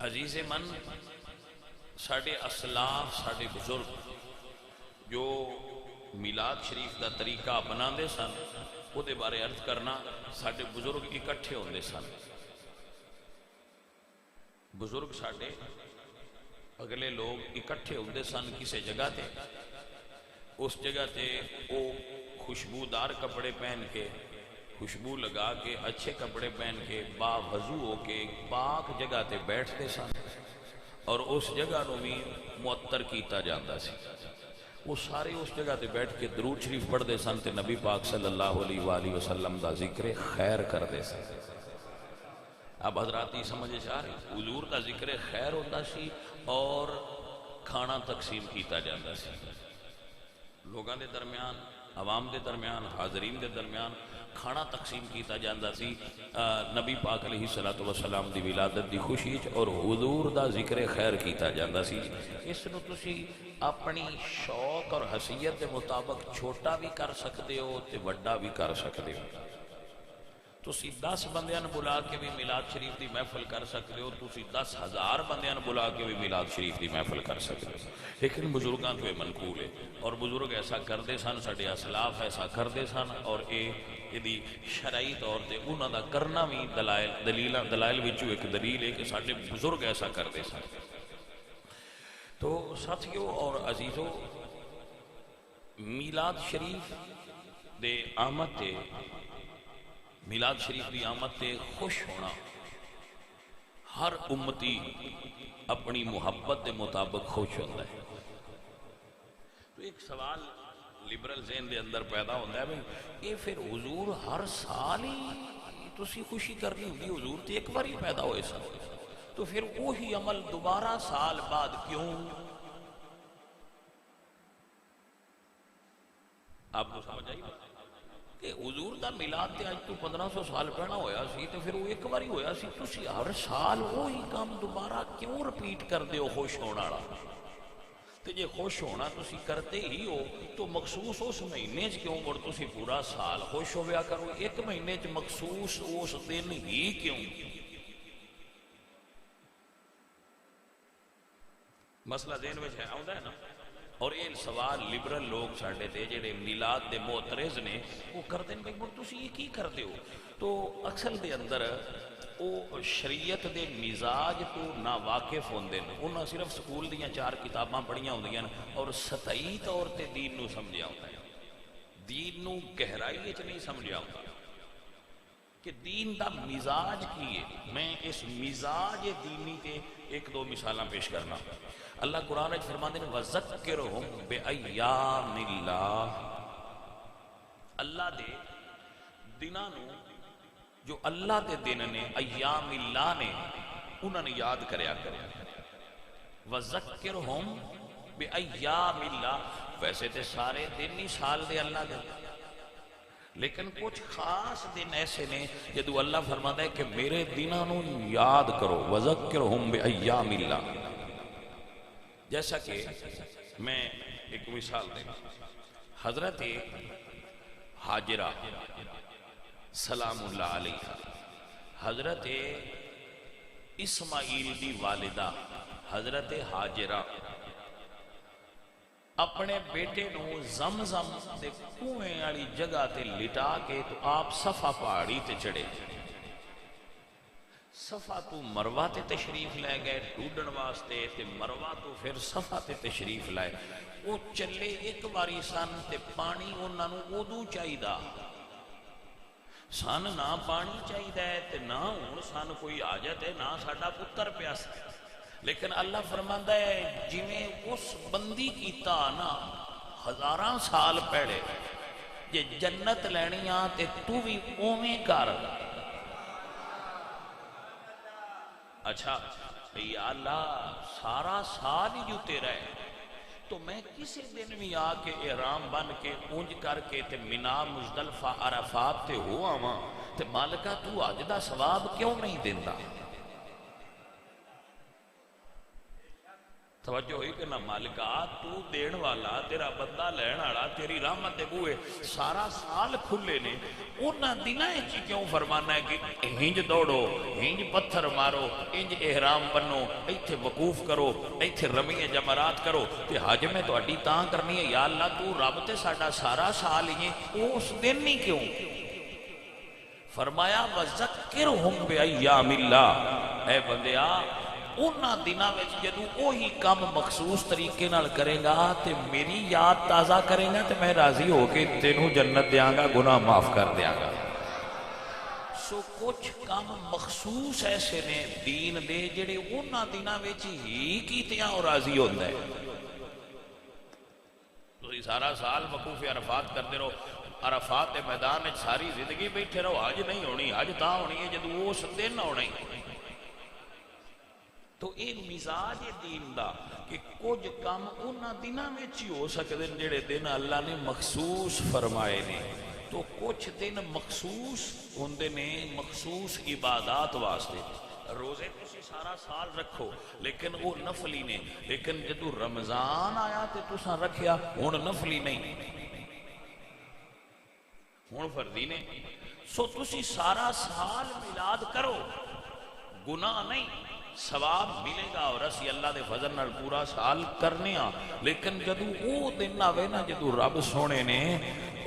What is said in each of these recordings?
عزیز من ساڑھے اسلاف ساڑھے بزرگ جو میلاد شریف دا طریقہ بنا دے سن وہ دے بارے عرض کرنا ساڑھے بزرگ اکٹھے ہوندے سن بزرگ ساڑھے اگلے لوگ اکٹھے ہوندے سن کسی جگہ تے اس جگہ تے وہ خوشبودار کپڑے پہن کے خوشبو لگا کے اچھے کپڑے پہن کے با وضو ہو کے پاک جگہ تے بیٹھتے سن اور اس جگہ نو بھی معطر کیتا جاندہ سی وہ سارے اس جگہ تے بیٹھ کے درود شریف پڑھ دے سن تے نبی پاک صلی اللہ علیہ وآلہ وسلم دا ذکر خیر کر دے سن اب حضرات یہ سمجھے چاہ رہے حضور دا ذکر خیر ہوتا سی اور کھانا تقسیم کیتا جاندہ سی لوگاں دے درمیان عوام دے درمیان حاضرین دے درمیان کھانا تقسیم کیتا جاندہ سی نبی پاک علیہ السلام دی ولادت دی خوشی اور حضور دا ذکر خیر کیتا جاندہ سی اس نو تسی اپنی شوق اور حسیت دے مطابق چھوٹا بھی کر سکتے ہو تے وڈا بھی کر سکتے ہو تسی 10 بندیاں بلا کے بھی میلاد شریف دی محفل کر سکتے ہو تسی 10,000 بندیاں بلا کے بھی میلاد شریف دی محفل کر سکتے ہو لیکن بزرگاں تو یہ منقول ہے اور بزرگ ایسا کردے سن ساڑھے اسلاف ایسا کردے سن اور یہ شرعی طور تے انہاں دا کرنا بھی دلائل وچوں ایک دلیل ہے کہ ساڑھے بزرگ ایسا کردے سن تو ساتھیوں اور عزیزوں میلاد شریف دے آمد تے میلاد شریف دی آمد تے خوش ہونا ہر امتی اپنی محبت دے مطابق خوش ہوتا ہے تو ایک سوال لبرل ذہن دے اندر پیدا ہوتا ہے بھئی یہ پھر حضور ہر سال ہی تسی خوشی کرنی ہوگی حضور تے ایک بار ہی پیدا ہوئے سن تو پھر وہی عمل دوبارہ سال بعد کیوں آپ کو سمجھ آئی کہ حضور دا میلاد تے آج تو 1500 سال پہنا ہویا سی تو پھر وہ ایک باری ہویا سی تسی ہر سال وہی کام دوبارہ کیوں رپیٹ کر دے ہو خوش ہونا رہا تو جے خوش ہونا تسی کرتے ہی ہو تو مخصوص اس مہینے کیوں اور تسی پورا سال خوش ہو گیا کرو ایک مہینے مخصوص اس دن ہی کیوں مسئلہ ذہن میں آتا ہے نا اور یہ سوال لبرل لوگ ساڑھے تھے جڑے میلاد دے معترض نے وہ کرتے ہیں بھئی تسی یہ کی کر دے ہو تو اکثر دے اندر وہ شریعت دے مزاج تو نا واقف ہوندے ہیں انہاں صرف سکول دیاں 4 کتاباں پڑھیاں ہوندیاں اور سطحی طور تے دین نو سمجھا ہوتا ہے دین نو گہرائی وچ نہیں سمجھا ہوتا کہ دین دا مزاج کی ہے میں اس مزاج دینی کے 1-2 مثالاں پیش کرنا اللہ قرآن نے فرماتے ہیں وَذَكِّرْهُمْ بِأَيَّامِ اللَّهِ اللہ دے دنانو جو اللہ دے دن نے ایام اللہ نے انہوں نے یاد کریا وَذَكِّرْهُمْ بِأَيَّامِ اللَّهِ ویسے تے سارے دن ہی سال دے اللہ دے لیکن کچھ خاص دن ایسے نے جدو اللہ فرماتا ہے کہ میرے دنانو یاد کرو وَذَكِّرْهُمْ بِأَيَّامِ اللَّهِ جیسا کہ میں ایک مثال دیں حضرت حاجرہ سلام اللہ علیہ حضرت اسماعیل دی والدہ حضرت حاجرہ اپنے بیٹے نو زمزم دے کنویں والی جگہ تے لٹا کے تو آپ صفا پہاڑی تے چڑھے صفا تو مروہ تے تشریف لے گئے ڈھونڈن واسطے تے مروہ تو پھر صفا تے تشریف لائے وہ چلے ایک باری سن تے پانی انہاں نو اودو چاہیدا سن نہ پانی چاہیدا ہے تے نہ ہن سن کوئی حاجت ہے نہ ساڈا پتر پیاس لیکن اللہ فرماندا ہے جویں اس بندی کیتا نا ہزاراں سال پہلے جے جنت لینی آ تے تو بھی اوویں کر اچھا یا اللہ سارا سال ہی جو تیرا ہے تو میں کسی دن بھی آ کے احرام بن کے اونج کر کے تے منا مزدلفہ عرفات تے ہو آواں تے مالکہ تو اج دا ثواب کیوں نہیں دیندا توجہ ہوئی کہ نہ مالکا تو دین والا تیرا بندہ لین والا تیری رحمت دے بوئے سارا سال کھلے نے انہاں دناں وچ کیوں فرمانا ہے کہ ہنج دوڑو ہنج پتھر مارو انج احرام بنو ایتھے وقوف کرو ایتھے رمی جمرات کرو تے حج میں تہاڈی تاں کرنی ہے یا اللہ تو رب تے ساڈا سارا سال ہی اس دن نہیں کیوں فرمایا وَذَكِّرْهُمْ بِأَيَّامِ اللَّهِ اے بندیا انہاں دنوں میں جدوں وہی کام مخصوص طریقے نال کرے گا تے میری یاد تازہ کرے گا تے میں راضی ہو کے تینوں جنت دیاں گا گناہ معاف کر دیاں گا سو کچھ کام مخصوص ایسے نے دین دے جڑے انہاں دنوں میں ہی کیتیاں اور راضی ہوتا ہے تو سارا سال وقوف عرفات کرتے رہو عرفات میدان میں ساری زندگی بیٹھے رہو حج نہیں ہونی حج تاں ہونی ہے جدوں اس دن ہونی تو ایک مزاج دین دا کہ کچھ کام انہاں دنوں میں ہی ہو سکتے ہیں جڑے دن اللہ نے مخصوص فرمائے نے تو کچھ دن مخصوص ہوندے نے مخصوص عبادات واسطے روزے تسی سارا سال رکھو لیکن وہ نفلی نے لیکن جدو رمضان آیا تے تساں رکھیا ہن نفلی نہیں ہن فرضی نے سو تسی سارا سال میلاد کرو گناہ نہیں ثواب ملے گا اور اسی اللہ دے فضل نال پورا سال کرنے ہاں لیکن جدو وہ دن آوے نا جدو رب سونے نے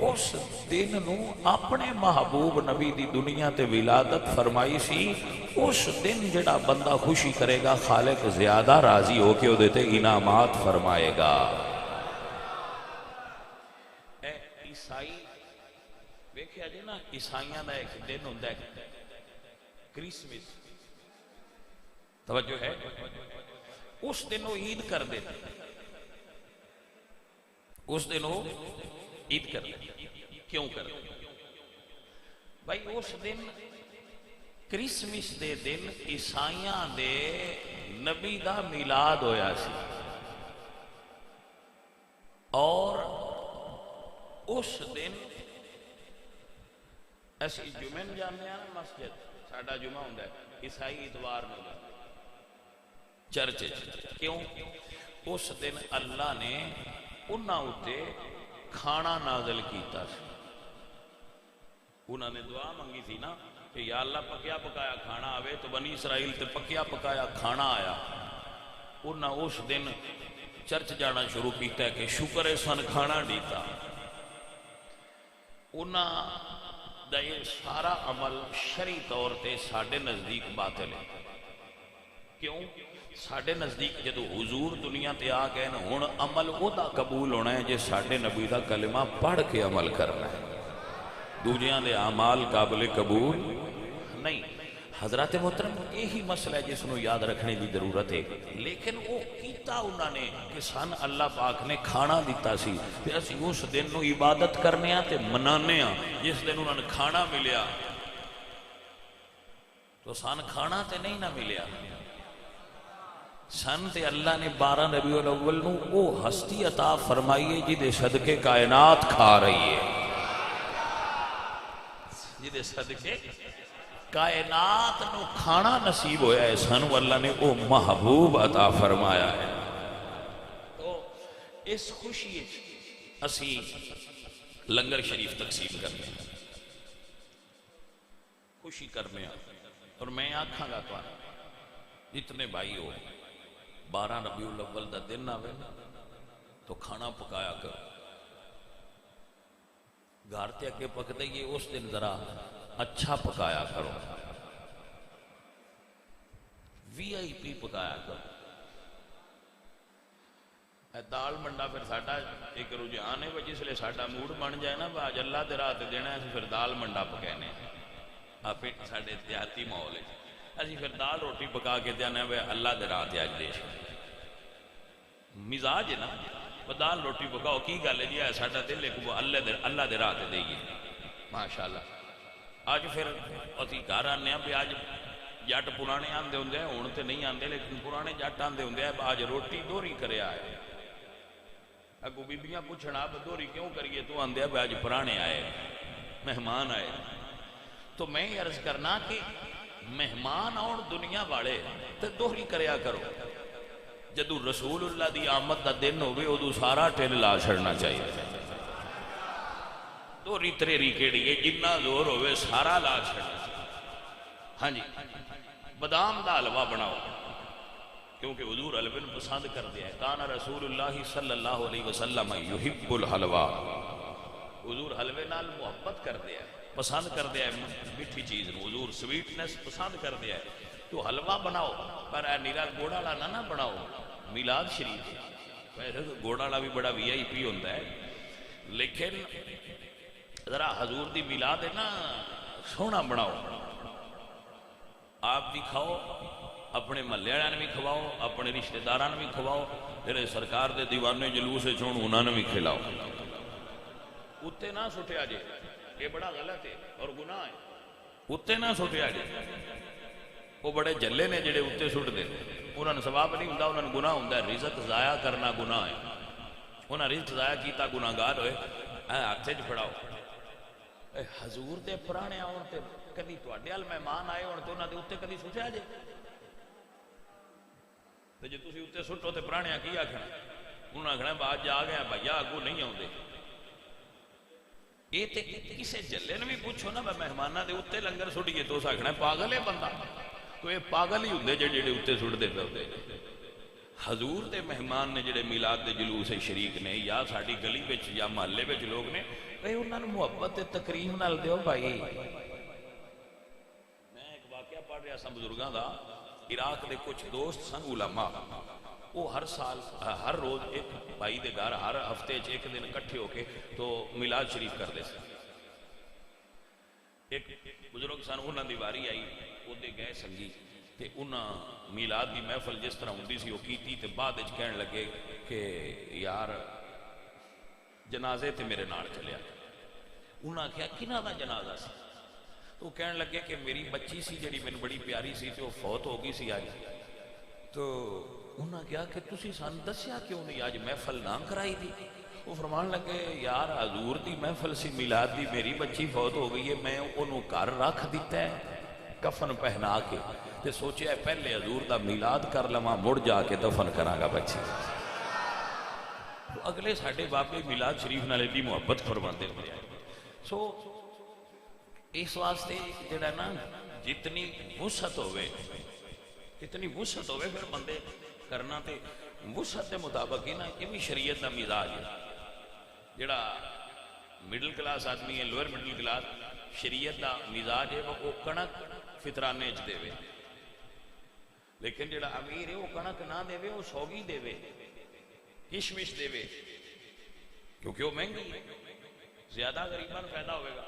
اس دن نو اپنے محبوب نبی دی دنیا تے ولادت فرمائی سی اس دن جڑا بندہ خوشی کرے گا خالق زیادہ راضی ہو کے دیتے انعامات فرمائے گا اے عیسائی ویکھیا جی نا عیسائیاں دا ایک دن ہوندا ہے کرسمس توجہ ہے اس دن وہ عید کر دیتے اس دن وہ عید کر دیتے کیوں کر دیتے بھائی اس دن کرسمس دے دن عیسائیاں دے نبی دا میلاد ہویا سی اور اس دن ایسی جمعن جانے ہیں مسجد ساڑھا جمعہ ہوندہ ہے عیسائی اتوار میں جانے چرچ کیوں اس دن اللہ نے انہاں اتے کھانا نازل کیتا سی انہاں نے دعا منگی تھی نا کہ یا اللہ پکیا پکایا کھانا آوے تو بنی اسرائیل تے پکیا پکایا کھانا آیا انہاں اس دن چرچ جانا شروع کیتا ہے کہ شکر سن کھانا دیتا انہاں دا یہ سارا عمل شرعی طور تے ساڑھے نزدیک باطل ہے کیوں ساڑھے نزدیک جدو حضور دنیا تے آ گئے نا ہن عمل او دا قبول ہونا ہے جے ساڑھے نبی دا کلمہ پڑھ کے عمل کرنا ہے دوجیاں دے اعمال قابل قبول نہیں حضرات محترم یہی مسئلہ ہے جس نو یاد رکھنے کی ضرورت ہے لیکن وہ کیتا انہوں نے کہ سن اللہ پاک نے کھانا دیتا سی تے اسی اس دن نو عبادت کرنے ہاں تے منانے ہاں جس دن انہوں نے کھانا ملیا تو سن کھانا تے نہیں نہ ملیا سن تے اللہ نے 12 ربیع الاول نو وہ ہستی عطا فرمائی ہے جدے صدقے کائنات کھا رہی ہے جدے صدقے کائنات نو کھانا نصیب ہویا ہے سنو اللہ نے وہ محبوب عطا فرمایا ہے تو اس خوشی اسی لنگر شریف تقسیم کرنے خوشی کرنے اور میں آکھاں گا تو جتنے بھائی ہو 12 ربیع الاول دا دن آوے تو کھانا پکایا کرو گھارتے اگے پک دے یہ اس دن ذرا اچھا پکایا کرو وی آئی پی پکایا کرو دال منڈا پھر ساڑھا ایک رجحان ہے جس لئے ساڑھا موڈ بن جائے نا باج اللہ دے رات دینا ہے پھر دال منڈا پکانے آپ ساڑھے اتحاتی ماحول ہے اسی پھر دال روٹی پکا کے دینا ہے اللہ دے رات آج دیش مزاج ہے نا وہ دال روٹی پکاؤ کی گالے جی ہے ساڑھا دل ایک وہ اللہ دے رات دئیے ماشاءاللہ آج پھر اسی گھر آنے ہیں آج جٹ پرانے آندے ہوندے ہیں ہون تے نہیں آندے لیکن پرانے جٹ آندے ہوندے ہیں آج روٹی دوری کرے آئے اگو بیبیاں پوچھنا آپ دوری کیوں کریے تو آندے ہیں آج پرانے آئے مہمان آئے تو میں عرض کرنا کہ مہمان اور دنیا والے تو دوری کریا کرو جدو رسول اللہ دی آمد دا دن ہوئے ادو سارا ٹل لا چھڑنا چاہیے تو ریترے ریکیڑی جنہ زور ہوئے سارا لا چھڑنا چاہیے ہاں جی بادام دا حلوہ بناؤ کیونکہ حضور حلوے نے پسند کر دیا ہے کانا رسول اللہ صلی اللہ علیہ وسلم یحب الحلوہ حضور حلوے نال محبت کر دیا ہے پسند کر دیا ہے میٹھی چیز حضور سویٹنس پسند کر دیا ہے تو حلوہ بناؤ پر اے نیرا گوڑا لا نہ بناؤ میلاد شریف ویسے تو گوڑا لا بھی بڑا وی آئی پی ہوتا ہے لیکن ذرا حضور دی میلاد ہے نا سونا بناؤ آپ بھی کھاؤ اپنے محلے والوں نے بھی کھواؤ اپنے رشتہ داراں نے بھی کھواؤ جڑے سرکار دے دیوانے جلوس چون انہاں نے بھی کھلاؤ اتے نہ سٹیا جے یہ بڑا غلط ہے اور گناہ ہے اتے نہ سٹیا جے وہ بڑے جلے نے جڑے اتے سٹ دے انہوں نے ثواب نہیں ہوندا انہوں نے گناہ ہوندا ہے رزق ضائع کرنا گناہ ہے انہاں رزق ضائع کیتا گناہگار ہوئے ہاتھ وچ پھڑاؤ حضور دے پرانے آن تے کدی تواڈے ال مہمان آئے ہون تے انہاں دے اوتے کدی سٹیا جے تے جے تسی اوتے سٹو تے پرانے کی آکھنا انہاں آکھنا بعد جا گئے بھیا اگوں نہیں آوندے یہ تے کسے جلے نے بھی پوچھو نا مہماناں دے اوتے لنگر سٹیے تو اس آکھنا پاگل ہے بندہ تو یہ پاگل ہی ہوندے جڑے اوتے سٹ دے پے حضور دے مہمان نے جڑے میلاد دے جلوس شریک نے یا ساڈی گلی وچ یا محلے وچ لوگ نے اے انہاں نوں محبت تے تکریم نال دیو بھائی میں ایک واقعہ پڑھ رہا سا بزرگاں دا عراق دے کچھ دوست سن علماء وہ ہر سال ہر روز ایک بھائی دے گھر ہر ہفتے ایک دن اکٹھے ہو کے تو میلاد شریف کر دے سن ایک بزرگ سن انہاں دی واری آئی وہ دے گئے سنگی تے انہاں میلاد دی محفل جس طرح ہوندی سی وہ کیتی تے بعد وچ کہن لگے کہ یار جنازے تے میرے نال چلیا انہاں کہا کنہاں دا جنازہ سی تو کہن لگے کہ میری بچی سی جڑی مینوں بڑی پیاری سی تے وہ فوت ہو گئی سی آج تو انہاں کہا کہ تسی سان دسیا کیوں نہیں آج محفل نہ کرائی دی وہ فرمان لگے یار حضور دی محفل سی میلاد دی میری بچی فوت ہو گئی ہے میں انہوں گھر رکھ دیتا ہے کفن پہنا کے تے سوچیا ہے پہلے حضور دا میلاد کر لواں مڑ جا کے دفن کراں گا بچی تو اگلے ساڈے بابے میلاد شریف نال دی محبت فرماندے پے سو اس واسطے جڑا نا جتنی وسعت ہوئے جتنی وسعت ہوئے پھر بندے کرنا تے وسعت دے مطابق ہی نا یہ بھی شریعت دا مزاج ہے جڑا مڈل کلاس آدمی ہے لوئر مڈل کلاس شریعت دا مزاج ہے وہ کنک فطرانے چ دے لیکن جڑا امیر ہے وہ کنک نہ دے وہ سوگی دے کشمش دے کیونکہ وہ مہنگی ہے زیادہ غریباں پیدا ہوئے گا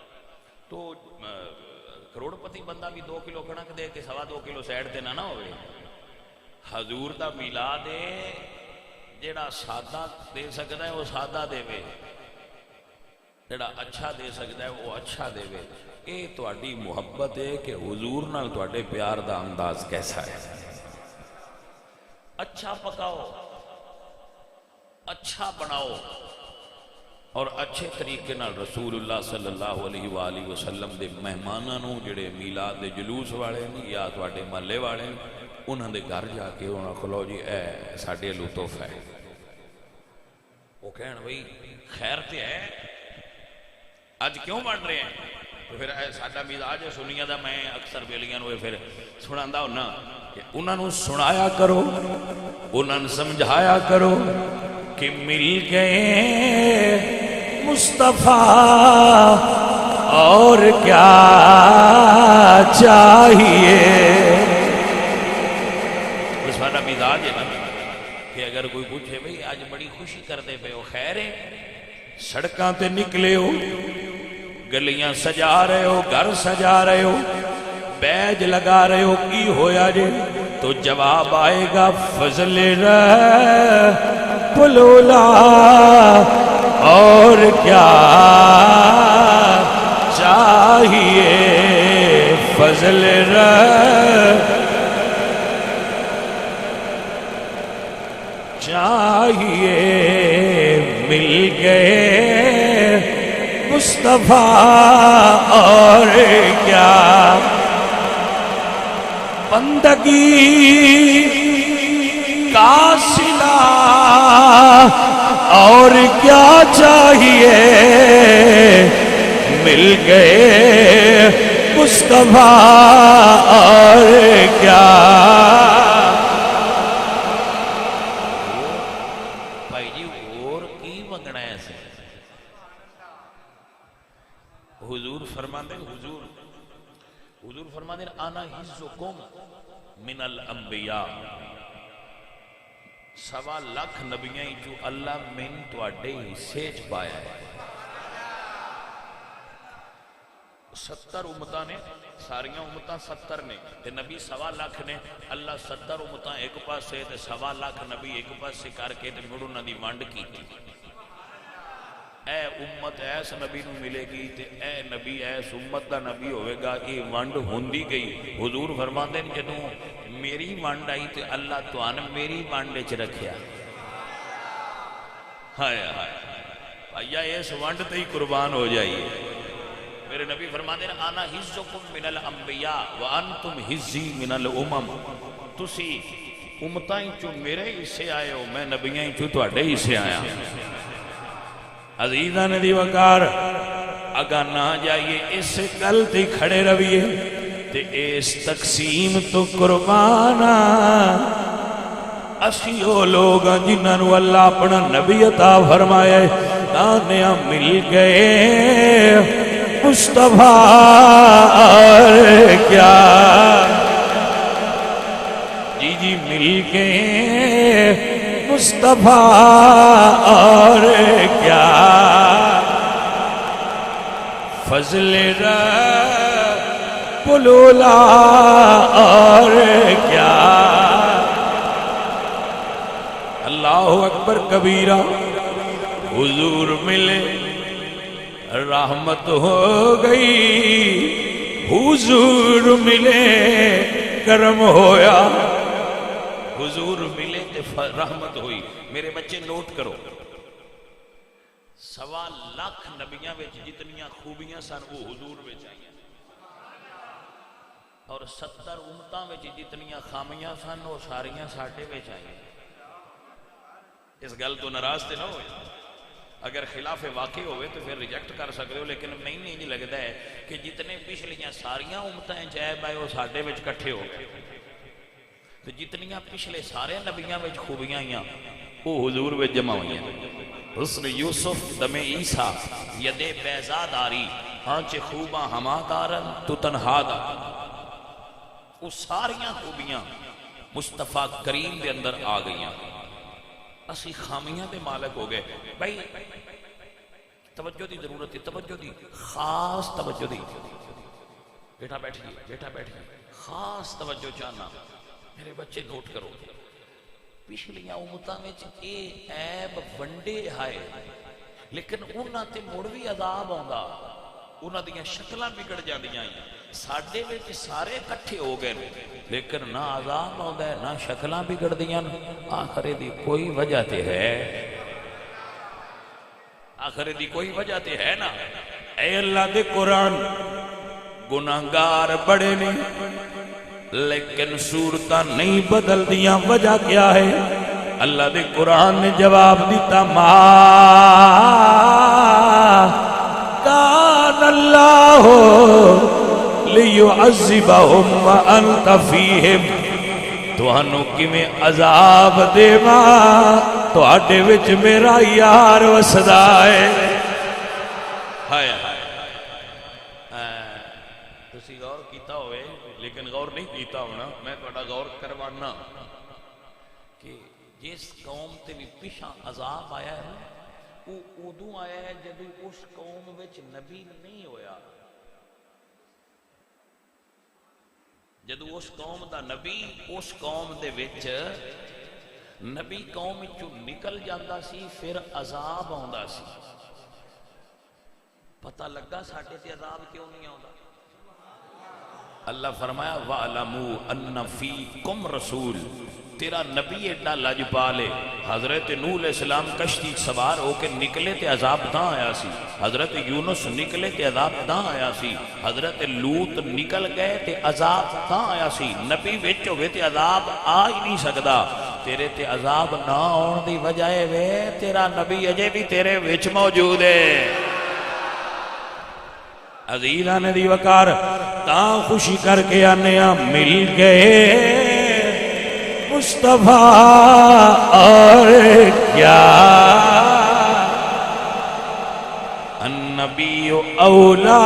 تو کروڑ پتی بندہ بھی 2 کلو کنک دے کے 2.25 کلو سیڈ تے نہ ہوئے حضور دا میلاد ہے جڑا سادہ دے سکتا ہے وہ سادہ دے جڑا اچھا دے سکتا ہے وہ اچھا دے اے تواڈی محبت ہے کہ حضور نال تواڈے پیار دا انداز کیسا ہے اچھا پکاؤ اچھا بناؤ اور اچھے طریقے نال رسول اللہ صلی اللہ علیہ وآلہ وسلم دے مہماناں نوں جڑے میلاد دے جلوس والے نے یا تواڈے محلے والے نے انہاں دے گھر جا کے انہاں کھلو جی اے ساڈے لو تحفہ ہے وہ کہن بھئی خیر تے ہے اج کیوں بن رہے ہیں تو پھر ساڈا مزاج ہے سنیاں دا میں اکثر بیلیاں نوں پھر سناندا ہونا کہ انہاں نوں سنایا کرو انہاں نوں سمجھایا کرو کہ مل گئے مصطفیٰ اور کیا چاہیے وہ ساڈا مزاج ہے نا کہ اگر کوئی پوچھے بھئی آج بڑی خوشی کر دے پے ہو خیر ہے سڑکاں تے نکلے ہو گلیاں سجا رہے ہو گھر سجا رہے ہو بیج لگا رہے ہو کی ہویا جے تو جواب آئے گا فضل پلولا اور کیا چاہیے فضل چاہیے مل گئے مصطفیٰ اور کیا بندگی کا صلہ اور کیا چاہیے، مل گئے مصطفیٰ اور کیا۔ بھائی جی اور کی منگنا ہے سے؟ حضور فرماندے حضور فرماندے انا حزکم من الانبیاء، 1.25 لاکھ نبیاں جو اللہ من تواڈے حصے چ پایا ہے۔ 70 امتاں نے، ساریاں امتاں 70 نے تے نبی 1.25 لاکھ نے۔ اللہ 70 امتاں ایک پاسے تے 1.25 لاکھ نبی ایک پاسے کر کے تے مڑ انہاں دی ونڈ کیتی۔ اے امت ایس نبی نو ملے گی تے اے نبی ایس امت دا نبی ہوئے گا، یہ ونڈ ہوندی گئی۔ حضور فرماندے ہیں جدوں میری ونڈ آئی تے اللہ توان میری ونڈ وچ رکھیا۔ ہائے ہائے بھائیا اس ونڈ تے ہی قربان ہو جائیے۔ میرے نبی فرماندے ہیں انا حزکم من الانبیاء وانتم حزی من الامم، تسی امتاں چوں میرے حصے آئے ہو، میں نبیاں چوں تواڈے حصے آیا۔ عزیزان دی وقار اگا نہ جائیے اس گل تے کھڑے رویے تے اس تقسیم تو قربانا۔ اسی او لوگ جنہاں نو اللہ اپنا نبی عطا فرمایا ہے، دانیاں مل گئے مصطفیٰ اور کیا۔ جی جی مل گئے مصطفیٰ اور کیا، فضل رب العلا اور کیا۔ اللہ اکبر کبیرہ، حضور ملے رحمت ہو گئی، حضور ملے کرم ہویا، حضور ملے تے رحمت ہوئی۔ میرے بچے نوٹ کرو، 1.25 لاکھ نبیاں وچ جتنیاں خوبیاں سن وہ حضور وچ آئیں، اور 70 امتاں وچ جتنیاں خامیاں سن وہ ساریاں ساڈے وچ آئیں۔ اس گل تو ناراض تے نہ ہوئے، اگر خلاف واقع ہوئے تو پھر ریجیکٹ کر سکتے ہو، لیکن میں نہیں لگتا ہے کہ جتنے پچھلیاں ساریاں امتیں جائب آئے وہ ساڈے وچ کٹھے ہو گئے، تو جتنیاں پچھلے سارے نبیاں وچ خوبیاں آئیاں وہ حضور وچ جمع ہوئیاں۔ حسن یوسف دم عیسیٰ ید بیضا داری، آنچ خوباں ہما دارن تو تنہا دا، وہ ساریاں خوبیاں مصطفیٰ کریم دے اندر آ گئیاں، اسی خامیاں دے مالک ہو گئے۔ بھائی توجہ دی ضرورت ہے، توجہ دی خاص توجہ دی، بیٹا بیٹھ گئی، بیٹا بیٹھ گئی، خاص توجہ چاہنا میرے بچے نوٹ کرو۔ پچھلیاں امتاں وچ اے عیب ونڈے آئے، لیکن انہاں تے مڑ بھی عذاب آندا، انہاں دیاں شکلاں بگڑ جاندیاں آئیں، ساڈے وچ سارے کٹھے ہو گئے لیکن نہ عذاب آندا ہے نہ شکلاں بگڑ دیاں۔ آخر دی کوئی وجہ تے ہے، آخر دی کوئی وجہ تے ہے نا۔ اے اللہ دے قرآن گناہگار بڑے نے لیکن صورتاں نہیں بدل دیاں، وجہ کیا ہے؟ اللہ دے قرآن نے جواب دیتا، ما کان اللہ لیعذبہم وانت فیہم، تُوہنو کی میں عذاب دے ماں تو آٹے وچ میرا یار وسدا ہے۔ ہائے ہائے تسی غور کیتا ہوئے لیکن غور نہیں کیتا ہونا، میں تھوڑا غور کروانا کہ جس قوم تے بھی پیشاں عذاب آیا ہے وہ ادوں آیا ہے جب اس قوم وچ نبی نہیں ہویا، جدو اس قوم دا نبی اس قوم دے وچ نبی قوم چوں نکل جاندہ سی پھر عذاب آندا سی۔ پتہ لگا ساڈے تے عذاب کیوں نہیں آندا؟ اللہ فرمایا وَعْلَمُوا أَنَّ فِيكُمْ رَسُول، تیرا نبی ایڈا لجپالے۔ حضرت نوح علیہ السلام کشتی سوار ہو کے نکلے تے عذاب تاں آیا سی، حضرت یونس نکلے تے عذاب تاں آیا سی، حضرت لوط نکل گئے تے عذاب تاں آیا سی۔ نبی وچ ہوئے تے عذاب آ ہی نہیں سکدا، تے تیرے تے عذاب نہ آن دی وجہ وے تیرا نبی اجے بھی تیرے وچ موجود ہے۔ عزیزان دی وقار تاں خوشی کر کے آنے مل گئے مصطفیٰ اور کیا النبی اولا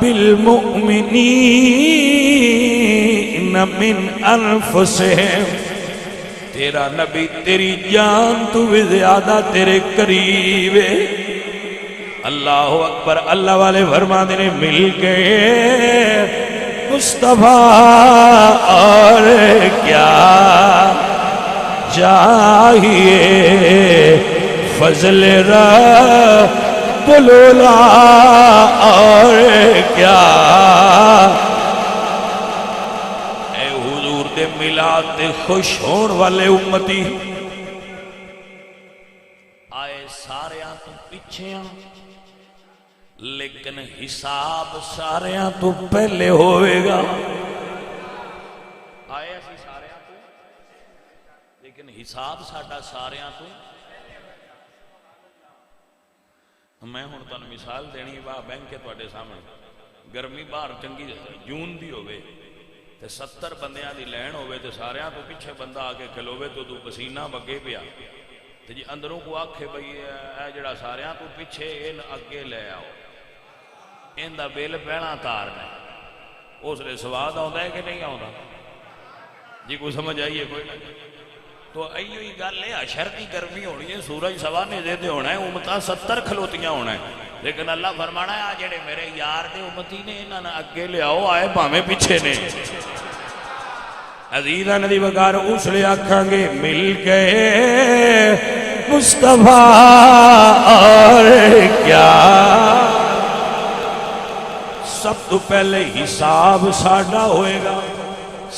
بالمؤمنین من انفسہم، تیرا نبی تیری جان تو بھی زیادہ تیرے قریب ہے۔ اللہ اکبر، اللہ والے فرما دینے مل گئے مصطفیٰ اور کیا چاہیے، فضل رب العلا اور کیا۔ اے حضور دے میلاد تے خوش ہون والے امتی، آئے ساریاں تو پیچھے لیکن حساب ساریاں تو پہلے ہوئے گا۔ آئے اسی ساریاں تو لیکن حساب ساڈا ساریاں تو۔ میں ہن تانوں مثال دینی واہ بینک کے تواڈے سامنے، گرمی باہر چنگی جون دی ہوے تے 70 بندیاں دی لین ہوے تے ساریاں تو پیچھے بندہ آ کے کھلوے تو پسینہ بگے پیا تے جی اندروں کو آکھے بھئی اے جڑا ساریاں تو پیچھے ان اگے لے آؤ، ان دا بل پہنا تار نے، اس نے سواد آتا ہے کہ نہیں آتا؟ جی کوئی سمجھ آئیے کوئی نہیں؟ تو ایو ہی گل ہے، حشر دی گرمی ہونی ہے، سورج سوا نیزے تے ہونا ہے، امتاں 70 کھلوتیاں ہونا ہے، لیکن اللہ فرمانا ہے آ جڑے میرے یار دے امتی نے انہاں نے اگے لے آؤ، آئے بھاویں پیچھے نے۔ عزیزان دی وقار اس لئے آکھاں گے مل گئے مصطفیٰ اور کیا۔ سب تو پہلے حساب ساڈا ہوئے گا،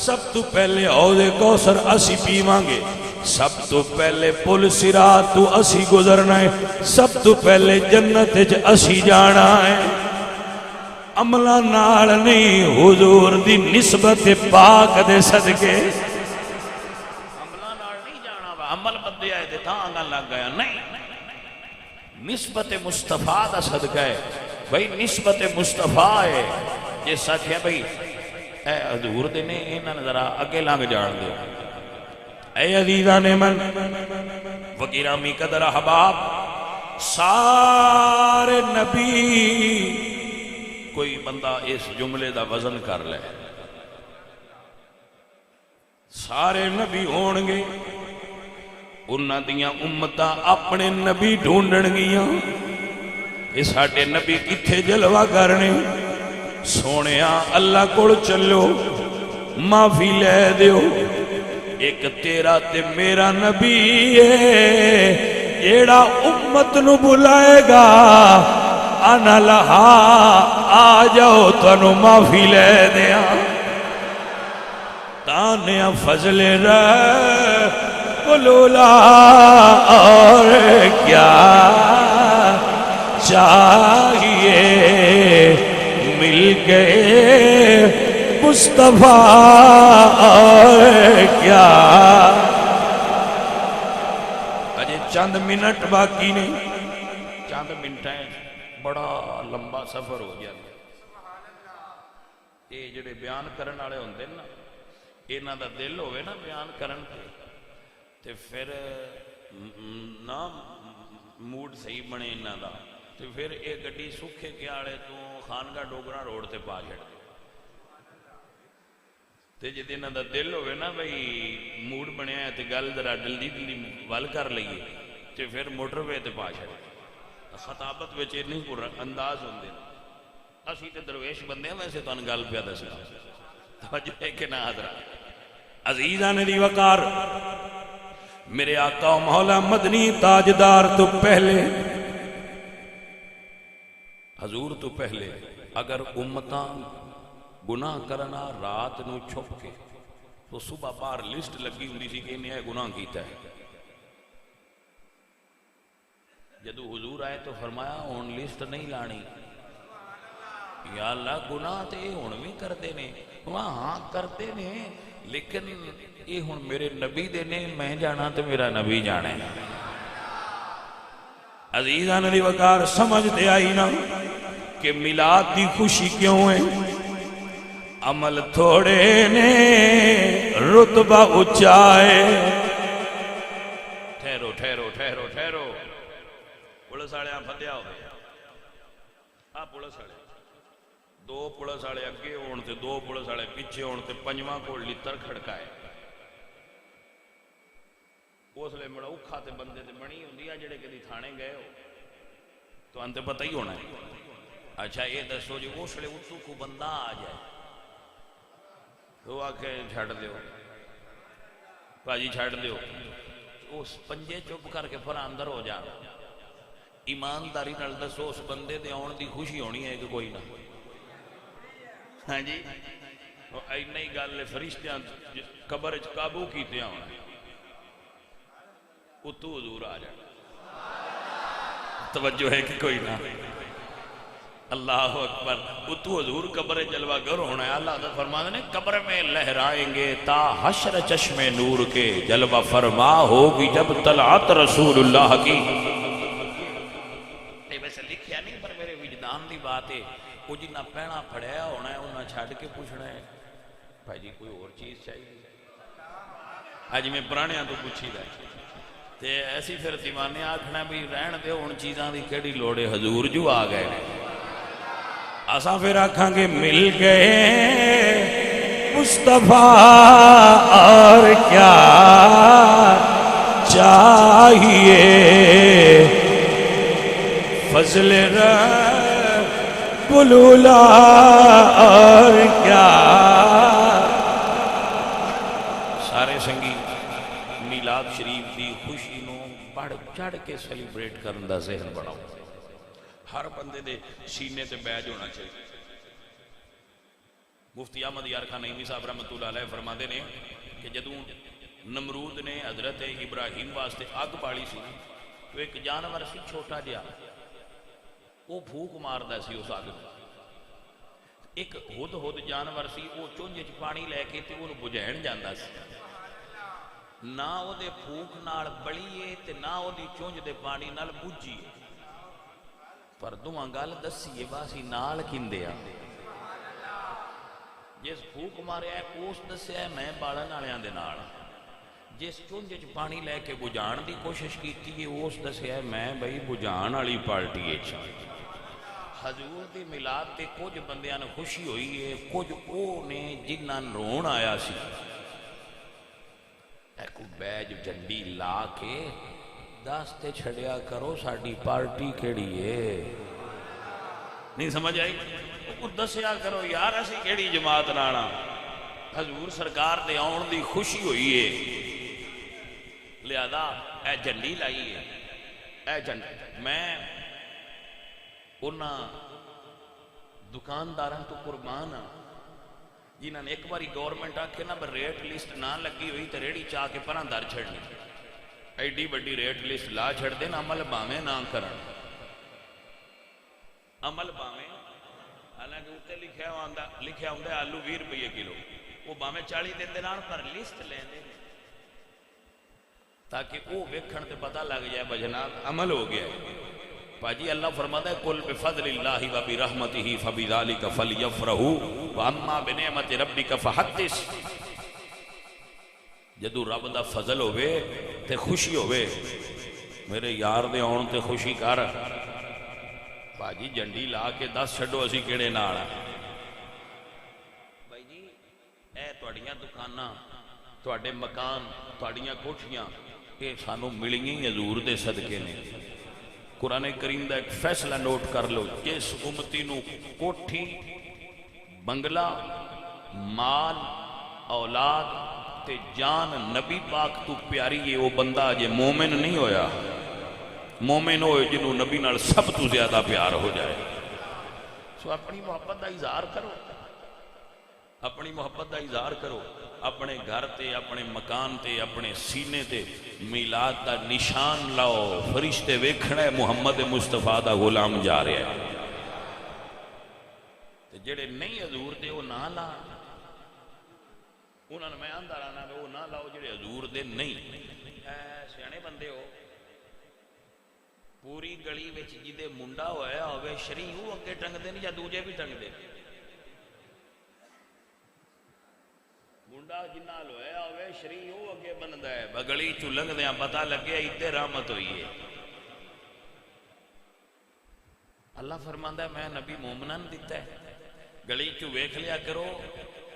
سب تو پہلے حوض کوثر اسی پیوانگے، سب تو پہلے پل صراط تو اسی گزرنا ہے، سب تو پہلے جنت وچ اسی جانا ہے۔ عملہ نال نہیں، حضور دی نسبت پاک دے صدقے۔ عملہ نال نہیں جانا با، عمل بدے آئے دے تھا آنگا لگ گیا، نہیں نسبت مصطفیٰ دا صدقہ ہے بھئی، نسبت مصطفیٰ ہے۔ یہ سچ ہے بھئی، اے حضور دے نے انہاں نے ذرا اگے لنگ جان دے۔ اے عزیزان من وگرامی قدر احباب، سارے نبی، کوئی بندہ اس جملے دا وزن کر لے، سارے نبی ہونگے، انہاں دیاں امتاں اپنے نبی ڈھونڈن گیاں، یہ ساڑھے نبی کتھے جلوہ کرنے، سونیا اللہ کوڑ چلو معافی لے دیو، ایک تیرا تے میرا نبی ہے، ایڑا امت نو بلائے گا، انا لہا آ جاؤ تنو معافی لے دیا۔ تانیا فضل رب العلا اور کیا چاہیے، مل گئے مصطفیٰ اور کیا۔ اجے چند منٹ باقی نہیں، چند منٹیں بڑا لمبا سفر ہو گیا۔ یہ جڑے بیان کرن والے ہوندے نا، انہاں دا دل ہوئے نا بیان کرن تے پھر نا موڈ صحیح بنے انہاں دا، تے پھر ایک گڈی سکھے کے آڑے تو خانگاہ ڈوگرا روڈ تے پا چھڑ دے، تے جے انہاں دا دل ہوئے نا بھئی موڈ بنیا ہے تے گل ذرا جلدی ول کر لئیے تے پھر موٹر وے تے پا چھڑ دے۔ خطابت وچ نہیں کو انداز ہوندے، اسی تے درویش بندے ہیں، ویسے تو ان گل پیا دسنا توجہ ہے کہ نہ حضرات۔ عزیزان دی وقار، میرے آقا و مولا مدنی تاجدار تو پہلے، حضور تو پہلے اگر امتاں گناہ کرنا رات نو چھپ کے تو صبح باہر لسٹ لگی ہوندی سی کہ انہیں گناہ کیتا ہے۔ جدو حضور آئے تو فرمایا ہون لسٹ نہیں لانی، یا اللہ گناہ تے ہون بھی کرتے نے، ہاں کرتے نے، لیکن یہ ہن میرے نبی دے نے، میں جانا تے میرا نبی جانے. عزیزان دی وقار سمجھتے آئی نا کہ میلاد دی خوشی کیوں ہے؟ عمل تھوڑے نے رتبہ اونچا ہے. ٹھہرو ٹھہرو ٹھہرو ٹھہرو. پولیس والے پھدیا ہو گئے. آ پولیس والے دو پولیس والے اگے ہون تے دو پولیس والے پیچھے ہون تے پنجواں کول لتر کھڑکائے. اس لیے بڑا اوکھا تے بندے تے بنی ہوندی ہے جڑے کدی تھانے گئے ہو تو انتے پتہ ہی ہونا ہے. اچھا یہ دسو جی اس لیے اتو کو بندہ آ جائے تو آ کے چھڑ دیو بھاجی چھڑ دیو، اس پنجے چپ کر کے پھر اندر ہو جان. ایمانداری نال دسو اس بندے دے آن دی خوشی ہونی ہے کہ کوئی نہ؟ ہاں جی اینا ہی گل فرشتیاں قبر چ قابو کیتے ہونا اتو حضور آ جائے. توجہ ہے کہ کوئی نہ؟ اللہ اکبر. اتو حضور قبر جلوہ گر ہونا ہے. اللہ تعالیٰ فرماتے ہیں قبر میں لہرائیں گے تا حشر چشم نور کے جلوہ فرما ہوگی جب طلعت رسول اللہ کی. ویسے لکھیا نہیں پر میرے وجدان دی بات ہے. وہ جنہ پہنا پڑھیا ہونا ہے انہاں چھاڑ کے پوچھنا ہے بھائی جی کوئی اور چیز چاہیے. آج میں پرانیاں تو پوچھی دا تے ایسی پھر دیوانے آکھنا بھی رہن دے ان چیزاں دی کیڑی لوڑے حضور جو آ گئے. آساں پھر آکھاں گے مل گئے مصطفیٰ اور کیا چاہیے، فضل رب العلا اور کیا. سارے سنگی میلاد شریف دی خوشی نو بڑھ چڑھ کے سیلیبریٹ کرن دا ذہن بناؤ. ہر بندے دے سینے تے بیج ہونا چاہیے. مفتی احمد یار خان نعیمی صاحب رحمۃ اللہ علیہ فرماتے نے کہ جدوں نمرود نے حضرت ابراہیم واسطے اگ بالی سی تو ایک جانور سی چھوٹا جہا وہ پھوک ماردا سی اس اگ میں. ایک ہد ہد جانور سی وہ چونج وچ پانی لے کے تے اونوں بجھاؤن جاندا سی. نہ او دے پھوک نال بڑیے تے نہ او دی چونج دے پانی نال بجھیے. پر دوہاں گل دسیے باسی نال کیندے آ. جس پھوک ماریا ہے اس دسیا ہے میں بالن والیاں دے نال. جس چونج وچ پانی لے کے بجھاؤن دی کوشش کیتی ہے اس دسیا ہے میں بھائی بجھاؤن والی پارٹی وچ. حضور دی میلاد تے کچھ بندیاں نوں خوشی ہوئی ہے، کچھ او نے جنہاں نوں رون آیا سی. اے کو بیج جھنڈی لا کے دستے چھڑیا کرو ساڈی پارٹی کیڑی ہے. نہیں سمجھ آئی؟ وہ دسیا کرو یار اسی کیڑی جماعت نانا. حضور سرکار دے آن دی خوشی ہوئی ہے لہذا اے جھنڈی لائی ہے. اے جھنڈی میں انہاں دکانداراں تو قربان ہاں جنہاں نے ایک باری گورنمنٹ آکھے نا ریٹ لسٹ نہ لگی ہوئی تو ریڑی چاہ کے پراں در چھڑنی. ایڈی بڑی ریٹ لسٹ لا چھڑ دین عمل باویں نہ کرن. عمل باویں حالانکہ اتنے لکھیا ہوندا آلو 20 روپے کلو وہ باویں 40 دن دے نال پر لسٹ لیندے تاکہ وہ ویکھن تے پتہ لگ جائے بجنا عمل ہو گیا ہے. باجی اللہ فرماتا ہے قل بفضل اللہ و برحمتہ فبذالک فلیفرحوا واما بنعمت ربک فحدث. جدو رب دا فضل ہوئے تے خوشی ہوئے میرے یار دے آن تے خوشی کر. باجی جنڈی لا کے دس چھڑو اسی کیڑے نال. بھائی جی اے تواڈیاں دکاناں تواڈے مکان تواڈیاں کوٹھیاں یہ سانو ملیاں ہی حضور دے صدقے نے. قرآن کریم دا ایک فیصلہ نوٹ کر لو جس امتی نو کوٹھی بنگلہ مال اولاد تے جان نبی پاک تو پیاری ہے وہ بندہ جے مومن نہیں ہویا. مومن ہوئے جنہوں نبی نال سب تو زیادہ پیار ہو جائے. سو اپنی محبت دا اظہار کرو. اپنی محبت دا اظہار کرو. اپنے گھر تے اپنے مکان تے اپنے سینے تے میلاد دا نشان لاؤ. فرشتے ویکھنا ہے محمد مصطفیٰ دا غلام جا رہا ہے. تے جڑے نہیں حضور دے وہ نہ لا انہوں نے میں آندا رہنا وہ نہ لاؤ جڑے حضور دے نہیں. سیانے بندے ہو, پوری گلی وچ جدے منڈا ہویا ہوئے شری وہ اگے ٹنگ دے یا دوجے بھی ٹنگ دے. منڈا جنال ہویا ہوئے شری وہ اگے بندا ہے, بگلی چ لنگدیاں پتہ لگیا ادھے رحمت ہوئی ہے. اللہ فرماندا ہے میں نبی مومنان دیتا ہے, گلی چ ویکھ لیا کرو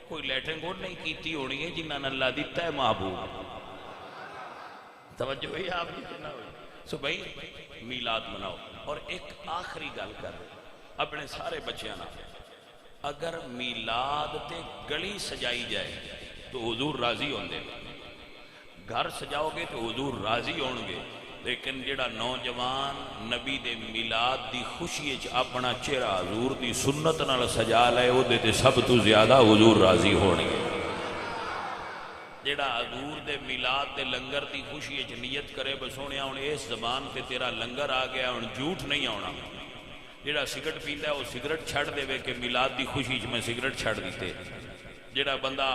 کوئی لیٹن گوڑ نہیں کیتی ہونی ہے جنہاں نے اللہ دیتا ہے محبوب. توجہ ہوئی آپ کی جنہ ہوئی. سو بھائی میلاد مناؤ. اور ایک آخری گل کر اپنے سارے بچیاں نہ, اگر میلاد تے گلی سجائی جائے تو حضور راضی ہوں گے. گھر سجاؤ گے تو حضور راضی ہون گے, لیکن جڑا نوجوان نبی دے میلاد دی خوشی وچ اپنا چہرہ حضور دی سنت نال سجا لے او دے تے سب تو زیادہ حضور راضی ہون گے. جڑا حضور دے میلاد دے لنگر دی خوشی وچ نیت کرے بسونیا ہن اس زبان تے تیرا لنگر آ گیا ہن جھوٹ نہیں آنا. جڑا سگرٹ پیندا ہے وہ سگرٹ چھڑ دے وے کہ میلاد دی خوشی وچ میں سگرٹ چھڑ دیتے. جڑا بندہ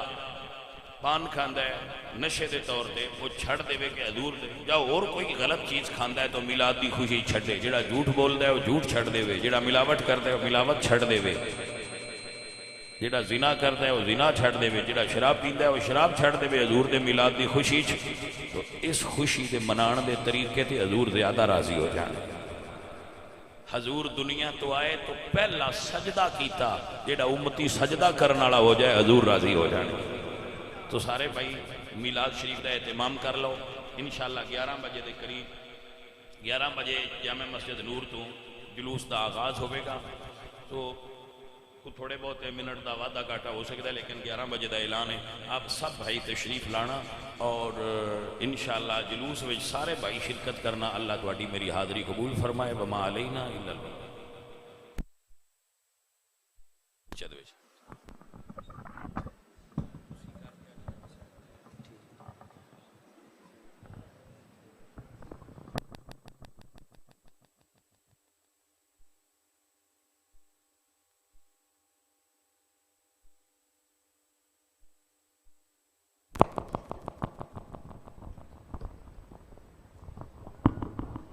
پان کھاندا ہے نشے دے طور تے وہ چھڑ دے وے کہ حضور دے, یا اور کوئی غلط چیز کھاندا ہے تو میلاد دی خوشی چھڑے. جڑا جھوٹ بولدا ہے وہ جھوٹ چھڑ دے وے, جڑا ملاوٹ کردا ہے وہ ملاوٹ چھڑ دے وے, جڑا زنا کردا ہے وہ زنا چھڑ دے وے, جڑا شراب پیندا ہے وہ شراب چھڑ دے وے حضور دے میلاد دی خوشی چ. تو اس خوشی دے منان دے طریقے تے حضور زیادہ راضی ہو جان. حضور دنیا تو آئے تو پہلا سجدہ کیتا, جڑا امتی سجدہ کرنے والا ہو جائے حضور راضی ہو جان. تو سارے بھائی میلاد شریف کا اہتمام کر لو. انشاءاللہ 11 بجے دے قریب 11 بجے جامع مسجد نور تو جلوس دا آغاز ہوئے گا. تو تھوڑے بہت منٹ دا وعدہ گھاٹا ہو سکتا ہے, لیکن 11 بجے دا اعلان ہے. آپ سب بھائی تشریف لانا اور انشاءاللہ جلوس وچ سارے بھائی شرکت کرنا. اللہ تواڈی میری حاضری قبول فرمائے. وما علینا الا البلاغ.